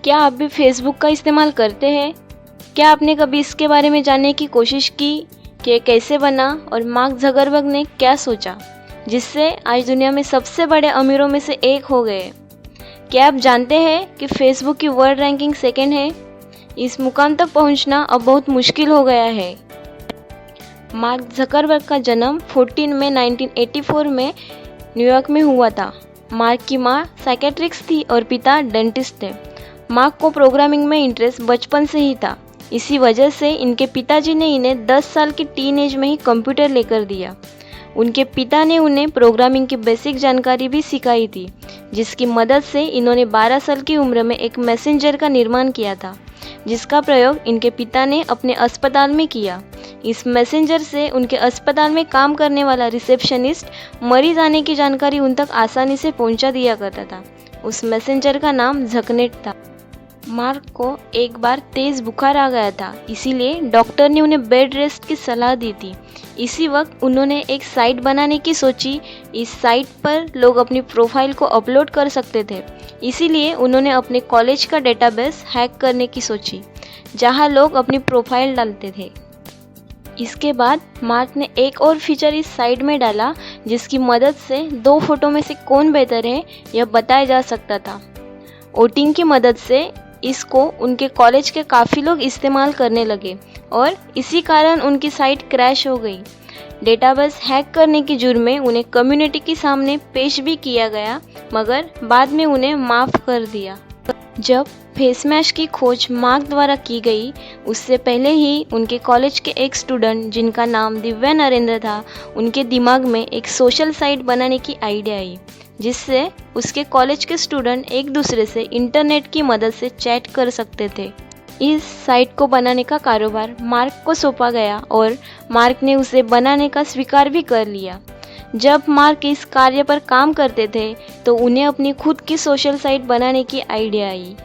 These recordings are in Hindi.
क्या आप भी फेसबुक का इस्तेमाल करते हैं? क्या आपने कभी इसके बारे में जानने की कोशिश की कि ये कैसे बना और मार्क ज़करबर्ग ने क्या सोचा, जिससे आज दुनिया में सबसे बड़े अमीरों में से एक हो गए? क्या आप जानते हैं कि फेसबुक की वर्ल्ड रैंकिंग सेकंड है? इस मुकाम तक पहुंचना अब बहुत मुश्किल हो गया है। मार्क ज़करबर्ग का जन्म 14 मई 1984 में न्यूयॉर्क में हुआ था। मार्क की माँ साइकेट्रिस्ट थी और पिता डेंटिस्ट थे। मार्क को प्रोग्रामिंग में इंटरेस्ट बचपन से ही था। इसी वजह से इनके पिताजी ने इन्हें 10 साल की टीन एज में ही कंप्यूटर लेकर दिया। उनके पिता ने उन्हें प्रोग्रामिंग की बेसिक जानकारी भी सिखाई थी, जिसकी मदद से इन्होंने 12 साल की उम्र में एक मैसेंजर का निर्माण किया था, जिसका प्रयोग इनके पिता ने अपने अस्पताल में किया। इस मैसेंजर से उनके अस्पताल में काम करने वाला रिसेप्शनिस्ट मरीज आने की जानकारी उन तक आसानी से पहुंचा दिया करता था। उस मैसेंजर का नाम झकनेट था। मार्क को एक बार तेज बुखार आ गया था, इसीलिए डॉक्टर ने उन्हें बेड रेस्ट की सलाह दी थी। इसी वक्त उन्होंने एक साइट बनाने की सोची। इस साइट पर लोग अपनी प्रोफाइल को अपलोड कर सकते थे, इसीलिए उन्होंने अपने कॉलेज का डेटाबेस हैक करने की सोची, जहां लोग अपनी प्रोफाइल डालते थे। इसके बाद मार्क ने एक और फीचर इस साइट में डाला, जिसकी मदद से 2 फोटो में से कौन बेहतर है यह बताया जा सकता था। वोटिंग की मदद से इसको उनके कॉलेज के काफ़ी लोग इस्तेमाल करने लगे और इसी कारण उनकी साइट क्रैश हो गई। डेटाबेस हैक करने की जुर्म में उन्हें कम्युनिटी के सामने पेश भी किया गया, मगर बाद में उन्हें माफ़ कर दिया। जब फेस मैश की खोज मार्क द्वारा की गई, उससे पहले ही उनके कॉलेज के एक स्टूडेंट जिनका नाम दिव्या नरेंद्र था, उनके दिमाग में एक सोशल साइट बनाने की आइडिया आई, जिससे उसके कॉलेज के स्टूडेंट एक दूसरे से इंटरनेट की मदद से चैट कर सकते थे। इस साइट को बनाने का कारोबार मार्क को सौंपा गया और मार्क ने उसे बनाने का स्वीकार भी कर लिया। जब मार्क इस कार्य पर काम करते थे तो उन्हें अपनी खुद की सोशल साइट बनाने की आइडिया आई।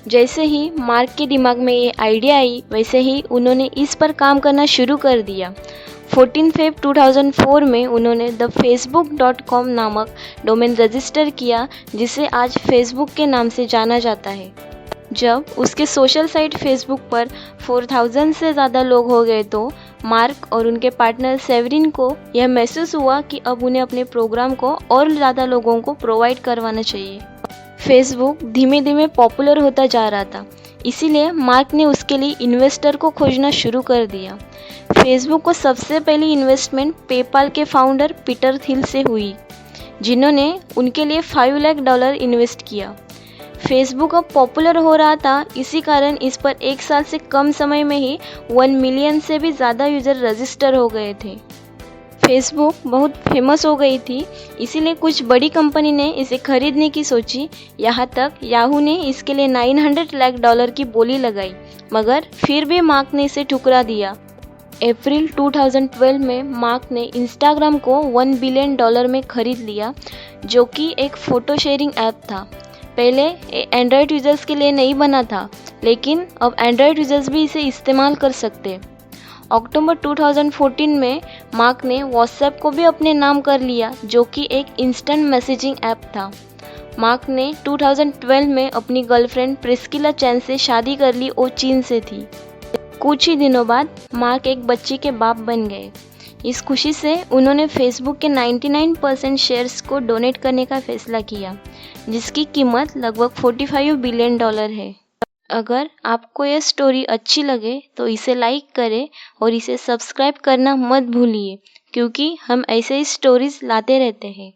जैसे ही मार्क के दिमाग में ये आइडिया आई, वैसे ही उन्होंने इस पर काम करना शुरू कर दिया। 14 फेब 2004 में उन्होंने thefacebook.com नामक डोमेन रजिस्टर किया, जिसे आज फेसबुक के नाम से जाना जाता है। जब उसके सोशल साइट फेसबुक पर 4000 से ज़्यादा लोग हो गए तो मार्क और उनके पार्टनर सेवरिन को यह महसूस हुआ कि अब उन्हें अपने प्रोग्राम को और ज़्यादा लोगों को प्रोवाइड करवाना चाहिए। फेसबुक धीमे धीमे पॉपुलर होता जा रहा था, इसीलिए मार्क ने उसके लिए इन्वेस्टर को खोजना शुरू कर दिया। फेसबुक को सबसे पहली इन्वेस्टमेंट पेपाल के फाउंडर पीटर थिल से हुई, जिन्होंने उनके लिए $5 लाख इन्वेस्ट किया। फेसबुक अब पॉपुलर हो रहा था, इसी कारण इस पर 1 साल से कम समय में ही 1 मिलियन से भी ज़्यादा यूज़र रजिस्टर हो गए थे। फेसबुक बहुत फेमस हो गई थी, इसीलिए कुछ बड़ी कंपनी ने इसे खरीदने की सोची। यहाँ तक याहू ने इसके लिए $900 लाख की बोली लगाई, मगर फिर भी मार्क ने इसे ठुकरा दिया। अप्रैल 2012 में मार्क ने इंस्टाग्राम को $1 बिलियन में खरीद लिया, जो कि एक फ़ोटो शेयरिंग ऐप था। पहले एंड्रॉयड यूज़र्स के लिए नहीं बना था, लेकिन अब एंड्रॉयड यूज़र्स भी इसे इस्तेमाल कर सकते। अक्टूबर 2014 में मार्क ने व्हाट्सएप को भी अपने नाम कर लिया, जो कि एक इंस्टेंट मैसेजिंग ऐप था। मार्क ने 2012 में अपनी गर्लफ्रेंड प्रिस्किला चैन से शादी कर ली, वो चीन से थी। कुछ ही दिनों बाद मार्क एक बच्ची के बाप बन गए। इस खुशी से उन्होंने फेसबुक के 99% शेयर्स को डोनेट करने का फैसला किया, जिसकी कीमत लगभग $45 बिलियन है। अगर आपको यह स्टोरी अच्छी लगे तो इसे लाइक करें और इसे सब्सक्राइब करना मत भूलिए, क्योंकि हम ऐसे ही स्टोरीज लाते रहते हैं।